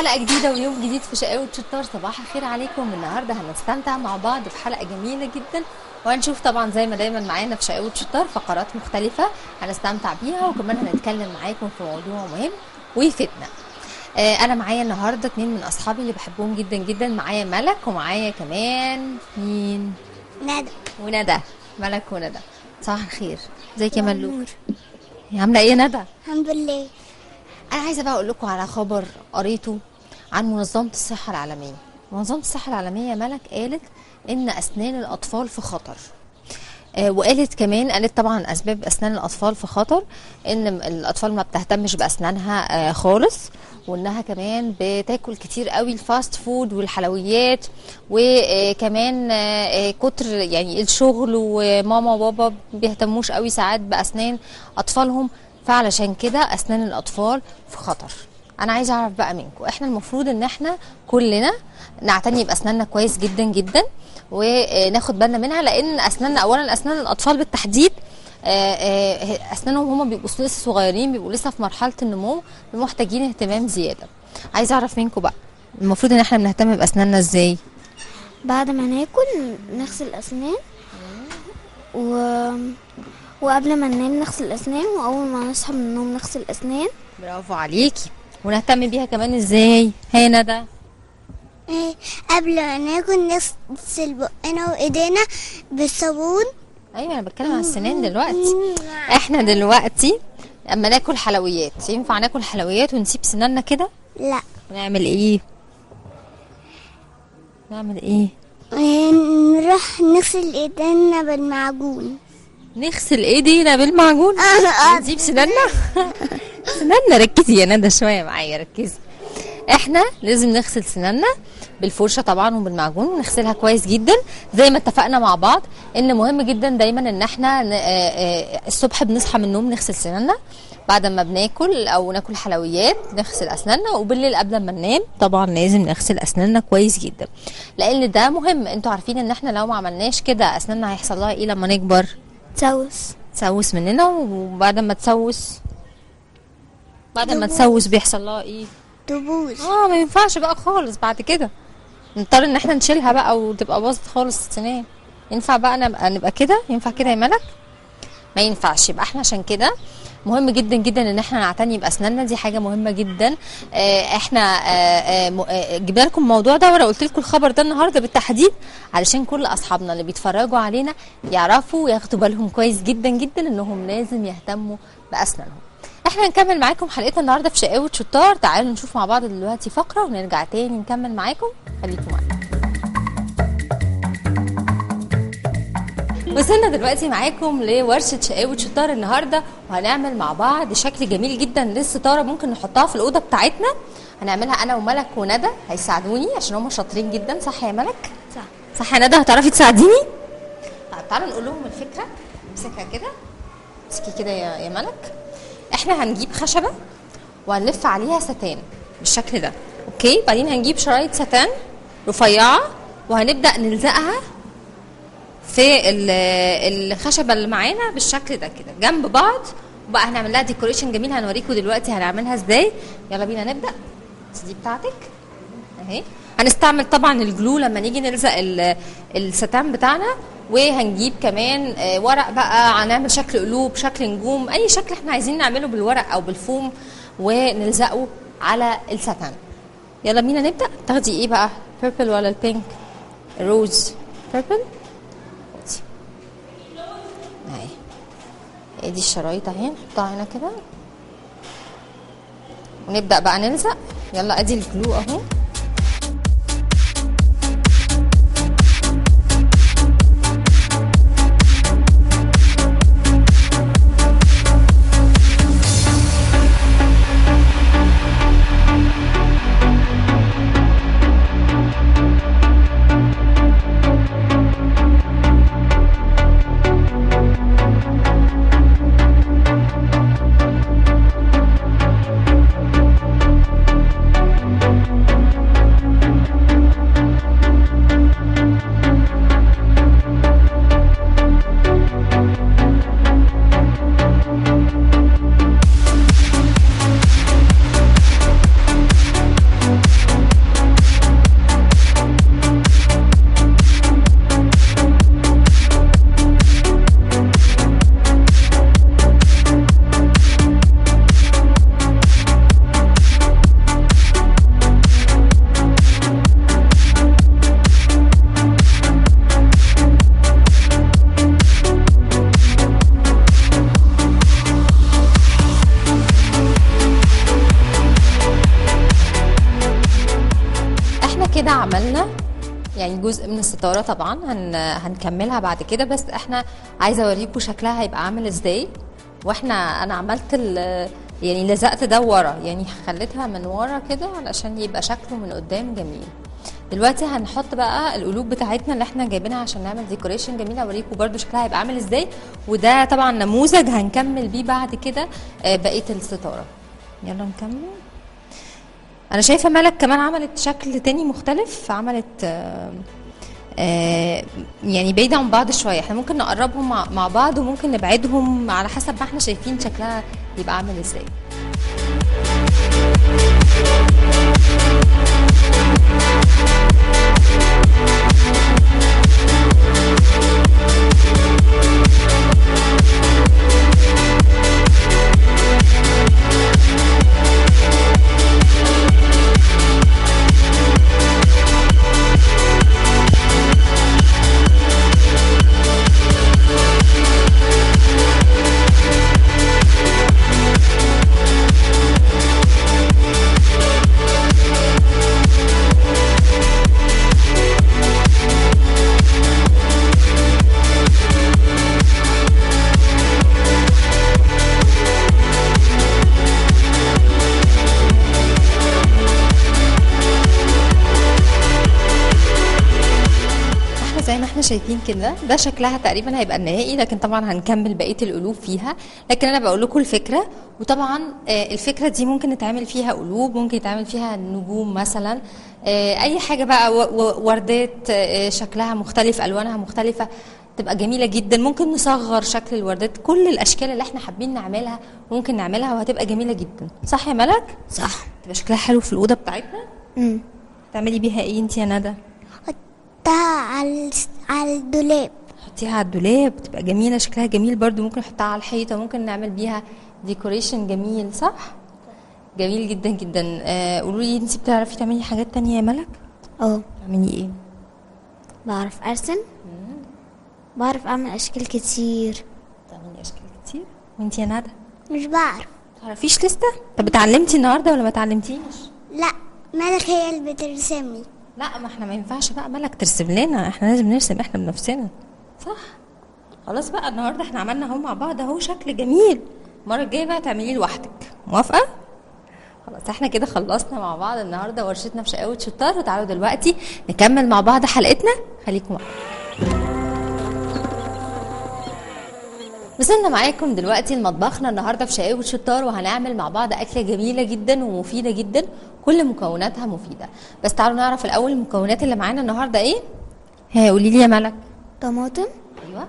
حلقة جديدة ويوم جديد في شقاوة شطار. صباح الخير عليكم. النهاردة هنستمتع مع بعض بحلقة جميلة جدا، وهنشوف طبعا زي ما دايما معانا في شقاوة شطار فقرات مختلفة هنستمتع بيها، وكمان هنتكلم معاكم في موضوع مهم ويفيدنا. انا معايا النهارده 2 من اصحابي اللي بحبهم جدا جدا. معايا ملك ومعايا كمان مين؟ ندى. ملك وندى. صباح الخير. ازيك يا ملوك؟ نور. عامله ايه يا ندى؟ الحمد لله. انا عايزه بقى اقول لكم على خبر قريته عن منظمه الصحه العالميه. منظمه الصحه العالميه ملك قالت ان اسنان الاطفال في خطر. وقالت كمان، قالت طبعا اسباب اسنان الاطفال في خطر ان الاطفال ما بتهتمش باسنانها خالص، وانها كمان بتاكل كتير قوي الفاست فود والحلويات، وكمان كتر يعني الشغل، وماما وبابا بيهتموش قوي ساعات باسنان اطفالهم، فعلشان كده اسنان الاطفال في خطر. انا عايزه اعرف بقى منكم، احنا المفروض ان احنا كلنا نعتني باسناننا كويس جدا جدا وناخد بالنا منها، لان اسناننا اولا اسنان الاطفال بالتحديد اسنانهم هم بيبقوا لسه صغيرين، بيبقوا لسه في مرحله النمو، محتاجين اهتمام زياده. عايزه اعرف منكم بقى المفروض ان احنا بنهتم باسناننا ازاي؟ بعد ما ناكل نغسل الاسنان وقبل ما ننام نغسل الاسنان، واول ما نصحى من النوم نغسل الاسنان. برافو عليكي. ونهتم بيها كمان ازاي؟ هي ندى. قبل ما ناكل نغسل بقنا وايدينا بالصابون. ايوه انا بتكلم عن السنان دلوقتي. احنا دلوقتي اما ناكل حلويات، ينفع ناكل حلويات ونسيب سناننا كده؟ لا. نعمل ايه؟ نروح نغسل ايدينا بالمعجون. نغسل ايدينا بالمعجون؟ نسيب سناننا؟ سناننا. ركزي يا ندى شويه معايا، ركزي. احنا لازم نغسل سناننا بالفرشه طبعا وبالمعجون، ونغسلها كويس جدا زي ما اتفقنا مع بعض ان مهم جدا دايما ان احنا الصبح بنصحى من النوم نغسل سناننا، بعد ما بناكل او ناكل حلويات نغسل اسناننا، وبالليل قبل ما ننام طبعا لازم نغسل اسناننا كويس جدا، لان ده مهم. انتوا عارفين ان احنا لو ما عملناش كده اسناننا هيحصل لها ايه لما نكبر؟ تسوس مننا، وبعد ما تسوس بيحصل لها ايه؟ تبوظ. ما ينفعش بقى خالص. بعد كده نضطر ان احنا نشيلها بقى وتبقى باظت خالص السنان. ينفع بقى نبقى كده؟ ينفع كده يا ملك؟ ما ينفعش. يبقى احنا عشان كده مهم جدا جدا ان احنا نعتني باسناننا، دي حاجه مهمه جدا. احنا جبنا لكم الموضوع ده، وانا قلت لكم الخبر ده النهارده بالتحديد علشان كل اصحابنا اللي بيتفرجوا علينا يعرفوا وياخدوا بالهم كويس جدا جدا انهم لازم يهتموا باسنانهم. احنا هنكمل معاكم حلقتنا النهارده في شقاوة شطار. تعالوا نشوف مع بعض دلوقتي فقره ونرجع تاني نكمل معاكم. خليكم معانا. وصلنا دلوقتي معاكم لورشه شقاوة شطار النهارده، وهنعمل مع بعض شكل جميل جدا للستاره ممكن نحطها في الاوضه بتاعتنا. هنعملها انا وملك وندى، هيساعدوني عشان هم شاطرين جدا. صح يا ملك؟ صح يا ندى؟ هتعرفي تساعديني؟ طيب تعالوا نقول لهم الفكره. امسكها كده، امسكي كده يا ملك. احنا هنجيب خشبه وهنلف عليها ستان بالشكل ده، اوكي؟ بعدين هنجيب شرايط ستان رفيعه وهنبدا نلزقها في الخشبه اللي معانا بالشكل ده كده جنب بعض، وبقى هنعمل لها ديكوريشن جميل هنوريكم دلوقتي هنعملها ازاي. يلا بينا نبدا. دي بتاعتك اهي. هنستعمل طبعا الجلو لما نيجي نلزق الستان بتاعنا، وهنجيب كمان ورق بقى، هنعمل شكل قلوب، شكل نجوم، اي شكل احنا عايزين نعمله بالورق او بالفوم ونلزقه على الستان. يلا بينا نبدا. تاخدي ايه بقى؟ بيربل ولا البينك؟ روز. بيربل. اهي دي الشرايط اهي، نحطها هنا كده ونبدا بقى نلزق. يلا ادي الجلو اهو. احنا عملنا يعني جزء من الستاره طبعا هنكملها بعد كده، بس احنا عايزه اوريكم شكلها هيبقى عامل ازاي. انا عملت يعني لزقت ده ورا، يعني خليتها من ورا كده علشان يبقى شكله من قدام جميل. دلوقتي هنحط بقى القلوب بتاعتنا اللي احنا جايبينها عشان نعمل ديكوريشن جميل، اوريكم برده شكلها هيبقى عامل ازاي. وده طبعا نموذج هنكمل بيه بعد كده بقيه الستاره. يلا نكمل. انا شايفه ملك كمان عملت شكل تاني مختلف، عملت يعني بعيده عن بعض شويه. احنا ممكن نقربهم مع بعض وممكن نبعدهم على حسب ما احنا شايفين شكلها يبقى عامل ازاي. زي ما احنا شايفين كده ده شكلها تقريبا هيبقى النهائي، لكن طبعا هنكمل بقيه القلوب فيها. لكن انا بقول لكم الفكره، وطبعا الفكره دي ممكن نتعمل فيها قلوب، ممكن يتعمل فيها نجوم مثلا، اي حاجه بقى، وردات شكلها مختلف، الوانها مختلفه، تبقى جميله جدا. ممكن نصغر شكل الوردات، كل الاشكال اللي احنا حابين نعملها ممكن نعملها وهتبقى جميله جدا. صح يا ملك؟ صح. تبقى شكلها حلو في الاوضه بتاعتنا. تعملي بيها ايه انت يا ندى؟ على الدولاب. حطيها على الدولاب تبقى جميله، شكلها جميل برضو. ممكن نحطها على الحيطه، ممكن نعمل بيها ديكوريشن جميل. صح، جميل جدا جدا. قولوا لي انت بتعرفي تعملي حاجات تانية يا ملك؟ تعملي ايه؟ بعرف ارسم، بعرف اعمل اشكال كتير. تعملي اشكال كتير. وانت يا ندى؟ مش بعرف. تعرفيش لسه؟ طب اتعلمتي النهارده ولا ما اتعلمتيش؟ لا، ملك هي اللي بترسمني. لا، ما احنا ما ينفعش بقى ملك ترسم لنا، احنا لازم نرسم احنا بنفسنا. صح، خلاص بقى النهارده احنا عملنا اهو مع بعض اهو شكل جميل. المره الجايه بقى تعمليه لوحدك، موافقه؟ خلاص احنا كده خلصنا مع بعض النهارده ورشتنا في شقاوة شطار، وتعالوا دلوقتي نكمل مع بعض حلقتنا. خليكم معانا. وصلنا معاكم دلوقتي لمطبخنا النهارده في شقاوة شطار، وهنعمل مع بعض اكله جميله جدا ومفيده جدا، كل مكوناتها مفيده. بس تعالوا نعرف الاول المكونات اللي معانا النهارده ايه. ها قولي لي يا ملك. طماطم. ايوه.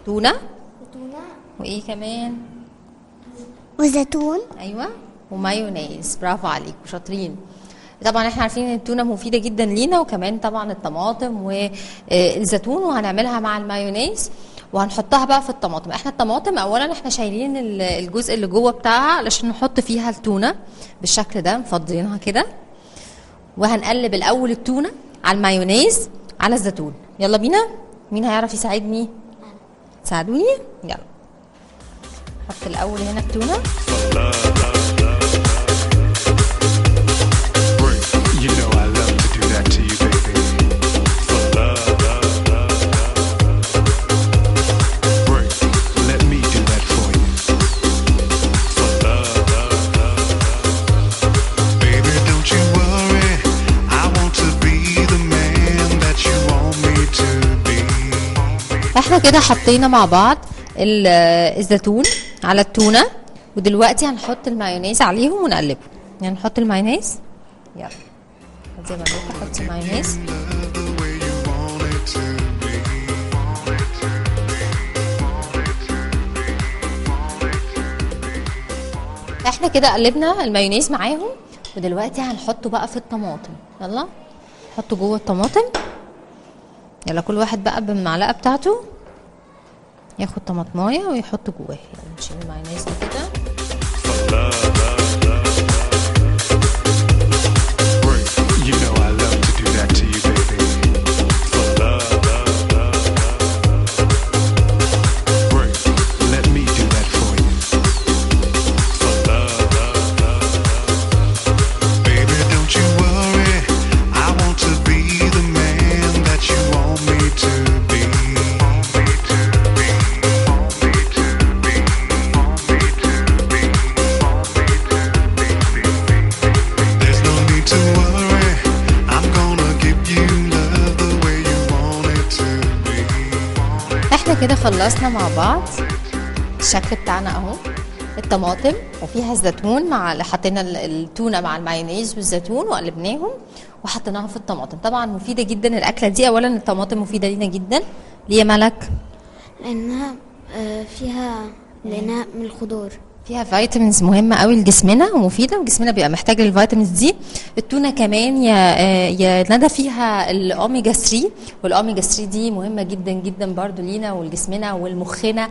تونه. وايه كمان؟ وزيتون. ايوه، ومايونيز. برافو عليكم، شاطرين. طبعا احنا عارفين ان التونه مفيده جدا لينا، وكمان طبعا الطماطم والزيتون، وهنعملها مع المايونيز وهنحطها بقى في الطماطم. احنا الطماطم اولا احنا شايلين الجزء اللي جوه بتاعها علشان نحط فيها التونه بالشكل ده، مفضيينها كده. وهنقلب الاول التونه على المايونيز على الزيتون. يلا بينا، مين هيعرف يساعدني؟ تساعدوني؟ يلا. حط الاول هنا التونه. احنا كده حطينا مع بعض الزيتون على التونه، ودلوقتي هنحط المايونيز عليهم ونقلبهم. يعني نحط المايونيز، يلا زي ما قلت حطي المايونيز. احنا كده قلبنا المايونيز معاهم، ودلوقتي هنحطه بقى في الطماطم. يلا حطوا جوه الطماطم. يلا كل واحد بقى بالمعلقه بتاعته ياخد طماطمايه ويحط جواها. يلا نشيل المايونيز ده كده. كده خلصنا مع بعض. الشكل بتاعنا اهو، الطماطم وفيها الزيتون مع اللي حطينا التونه مع المايونيز والزيتون وقلبناهم وحطيناها في الطماطم. طبعا مفيده جدا الاكله دي. اولا الطماطم مفيده لينا جدا. ليه يا ملك؟ لانها لانها من الخضار، فيها فيتامينز مهمه قوي لجسمنا ومفيده، وجسمنا بيبقى محتاج للفيتامينز دي. التونه كمان يا ندى فيها الاوميجا 3، والاوميجا 3 دي مهمه جدا جدا برضو لينا ولجسمنا ولمخنا.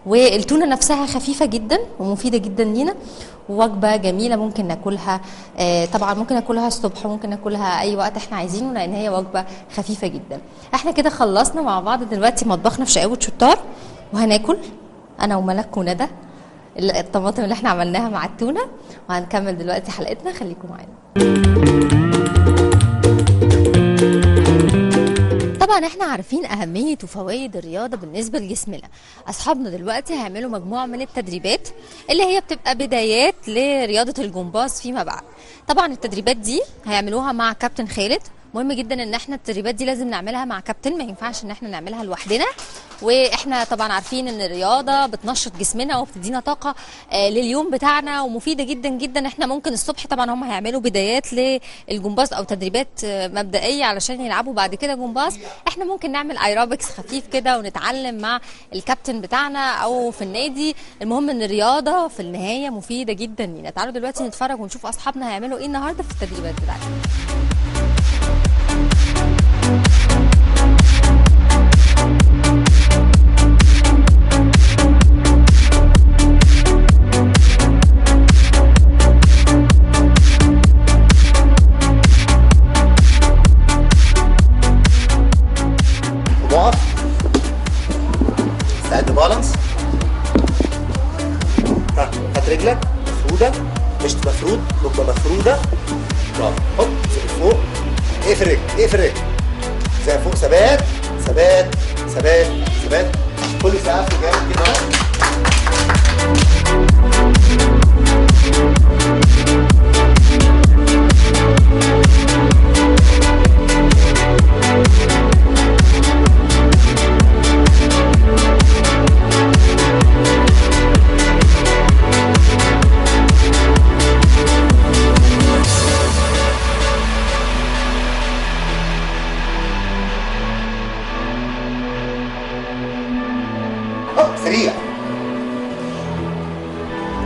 والتونه نفسها خفيفه جدا ومفيده جدا لينا، ووجبه جميله ممكن ناكلها. طبعا ممكن ناكلها الصبح، ممكن ناكلها اي وقت احنا عايزينه، لان هي وجبه خفيفه جدا. احنا كده خلصنا مع بعض دلوقتي مطبخنا في شقاوة شطار، وهناكل انا وملك وندى الطماطم اللي احنا عملناها مع التونه، وهنكمل دلوقتي حلقتنا. خليكم معانا. طبعا احنا عارفين اهميه وفوائد الرياضه بالنسبه لجسمنا. اصحابنا دلوقتي هيعملوا مجموعه من التدريبات اللي هي بتبقى بدايات لرياضه الجمباز فيما بعد. طبعا التدريبات دي هيعملوها مع كابتن خالد. مهم جدا ان احنا التدريبات دي لازم نعملها مع كابتن، ما ينفعش ان احنا نعملها لوحدنا. واحنا طبعا عارفين ان الرياضه بتنشط جسمنا وبتدينا طاقه لليوم بتاعنا، ومفيده جدا جدا. احنا ممكن الصبح طبعا هم هيعملوا بدايات للجمباز او تدريبات مبدئيه علشان يلعبوا بعد كده جمباز. احنا ممكن نعمل ايروبكس خفيف كده ونتعلم مع الكابتن بتاعنا او في النادي. المهم ان الرياضه في النهايه مفيده جدا لينا. تعالوا دلوقتي نتفرج ونشوف اصحابنا هيعملوا ايه النهارده في التدريبات بتاعتنا. استعد بالانس. هات رجلك مفروده، مشط مفرود، ركبه مفروده. برافو. حط فوق، اقفل رجل، اقفل رجل زي فوق. ثبات ثبات ثبات ثبات. كل سقف جامد كده. سريع.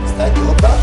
استعدي هوبا.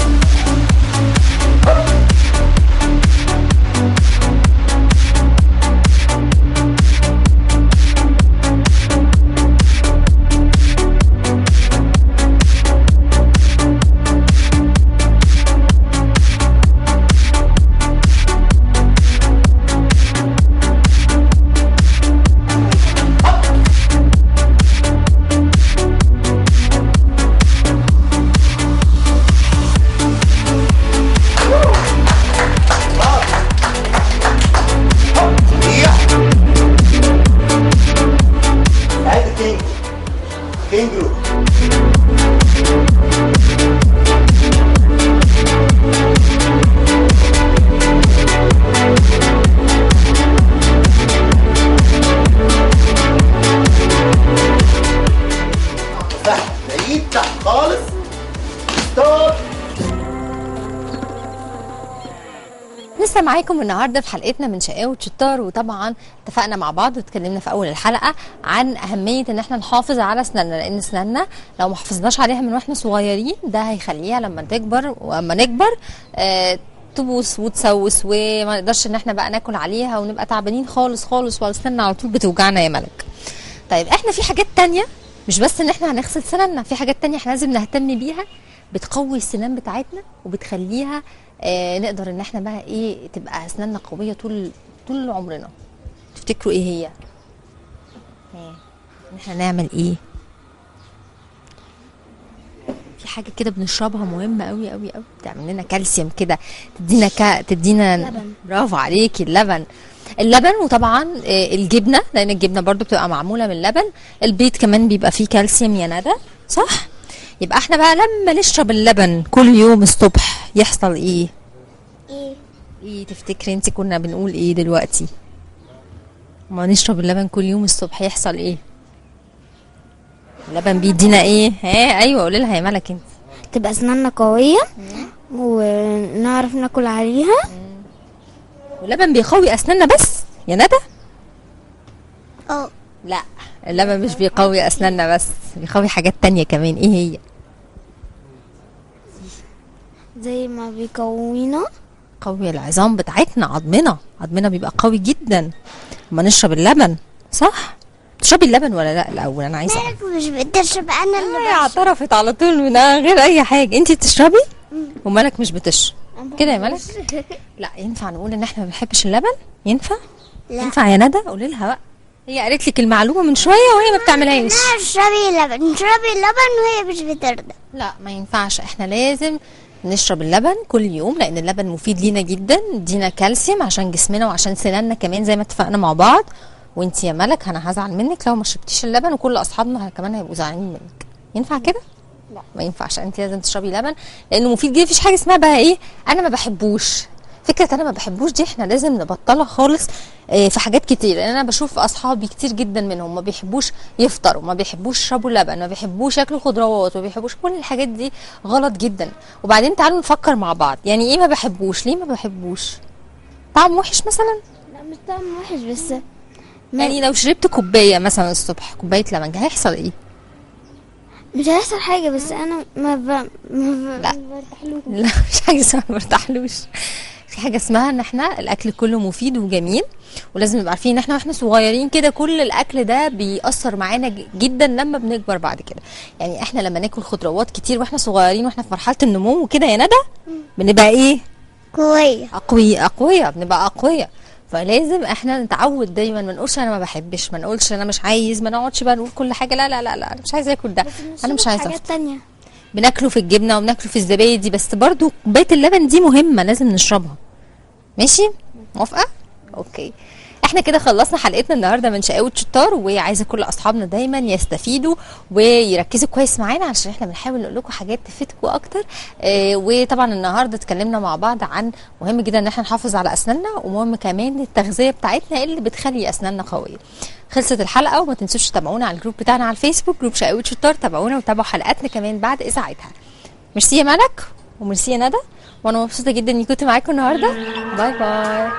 كينجرو. تحت بعيد، تحت خالص. ستوب. لسه معاكم النهارده في حلقتنا من شقاوة شطار. وطبعا اتفقنا مع بعض واتكلمنا في اول الحلقه عن اهميه ان احنا نحافظ على اسناننا، لان اسناننا لو ما حافظناش عليها من واحنا صغيرين ده هيخليها لما تكبر، واما نكبر تبوس وتسوس، وما نقدرش ان احنا بقى ناكل عليها ونبقى تعبانين خالص خالص، واسناننا على طول بتوجعنا يا ملك. طيب احنا في حاجات تانية، مش بس ان احنا هنغسل سناننا، في حاجات تانية احنا لازم نهتم بيها بتقوي السنان بتاعتنا وبتخليها نقدر ان احنا بقى ايه تبقى اسناننا قويه طول عمرنا. تفتكروا ايه هي؟ ان احنا نعمل ايه؟ في حاجه كده بنشربها مهمه قوي قوي قوي، بتعمل لنا كالسيوم كده، تدينا لبن. برافو عليكي. اللبن وطبعا الجبنه، لان الجبنه برضو بتبقى معموله من اللبن. البيض كمان بيبقى فيه كالسيوم يا ندى، صح؟ يبقى احنا بقى لما نشرب اللبن كل يوم الصبح يحصل ايه؟ ايه تفتكري انت كنا بنقول ايه دلوقتي؟ ما نشرب اللبن كل يوم الصبح يحصل ايه؟ اللبن بيدينا ايه؟ ها ايوه قولي لها يا ملك انت. تبقى اسناننا قوية ونعرف ناكل عليها. واللبن بيقوي اسناننا بس يا ندى؟ اه لا، اللبن مش بيقوي اسناننا بس، بيقوي حاجات تانية كمان. ايه هي؟ زي ما بيقوينا قوي العظام بتاعتنا، عظمنا بيبقى قوي جدا لما نشرب اللبن. صح؟ تشربي اللبن ولا لا الاول؟ انا عايزه اعرف. مش بتشرب، انا اللي هي اعترفت على طول من غير اي حاجه. انت بتشربي ومالك مش بتشرب كده يا مالك؟ لا ينفع نقول ان احنا ما بنحبش اللبن؟ ينفع؟ لا. ينفع يا ندى؟ قولي لها بقى، هي قالت لك المعلومه من شويه وهي ما بتعملهاش. لا اشربي اللبن وهي مش بترضى. لا ما ينفعش، احنا لازم نشرب اللبن كل يوم لان اللبن مفيد لينا جدا، يدينا كالسيوم عشان جسمنا وعشان سناننا كمان زي ما اتفقنا مع بعض. وانت يا ملك انا هزعل منك لو ما شربتيش اللبن، وكل اصحابنا كمان هيبقوا زعلانين منك. ينفع كده؟ لا ما ينفعش، انت لازم تشربي لبن لانه مفيد جدا. مفيش حاجه اسمها بقى ايه انا ما بحبوش. فكره انا ما بحبوش دي احنا لازم نبطلها خالص. في حاجات كتير، لان انا بشوف اصحابي كتير جدا منهم ما بيحبوش يفطروا، ما بيحبوش يشربوا لبن، ما بيحبوش ياكلوا خضروات، ما بيحبوش كل الحاجات دي. غلط جدا. وبعدين تعالوا نفكر مع بعض، يعني ايه ما بحبوش؟ ليه ما بحبوش؟ طعم وحش مثلا؟ لا مش طعم وحش، بس يعني لو شربت كوبايه مثلا الصبح، كوبايه لبن، هيحصل ايه؟ مش هيحصل حاجة، بس انا لا. برتاحلوش. لا مش حاجه اسمها ما برتاحلوش. في حاجه اسمها ان احنا الاكل كله مفيد وجميل، ولازم نبقى عارفين ان احنا واحنا صغيرين كده كل الاكل ده بيأثر معانا جدا لما بنكبر بعد كده. يعني احنا لما ناكل خضروات كتير واحنا صغيرين واحنا في مرحله النمو وكده يا ندى، بنبقى ايه؟ قوية. اقوياء، بنبقى اقوياء. فلازم احنا نتعود دايما ما نقولش انا ما بحبش، ما نقولش انا مش عايز، ما نقعدش بقى نقول كل حاجه لا لا لا لا انا مش عايزه اكل ده، انا مش عايزه. حاجات تانية بناكله في الجبنه وبناكله في الزبادي، بس برضو كوبايه اللبن دي مهمه لازم نشربها. ماشي؟ موافقه؟ اوكي. احنا كده خلصنا حلقتنا النهارده من شقاوة شطار، وعايزه كل اصحابنا دايما يستفيدوا ويركزوا كويس معانا عشان احنا بنحاول نقول لكم حاجات تفيدكم اكتر. وطبعا النهارده اتكلمنا مع بعض عن مهم جدا ان احنا نحافظ على اسناننا، ومهم كمان التغذيه بتاعتنا اللي بتخلي اسناننا قويه. خلصت الحلقه، وما تنسوش تتابعونا على الجروب بتاعنا على الفيسبوك، جروب شقاوة شطار. تابعونا وتابعوا حلقاتنا كمان بعد اذاعتها. ميرسي يا ملك وميرسي يا ندى، وانا مبسوطه جدا اني كنت معاكم النهارده. باي باي.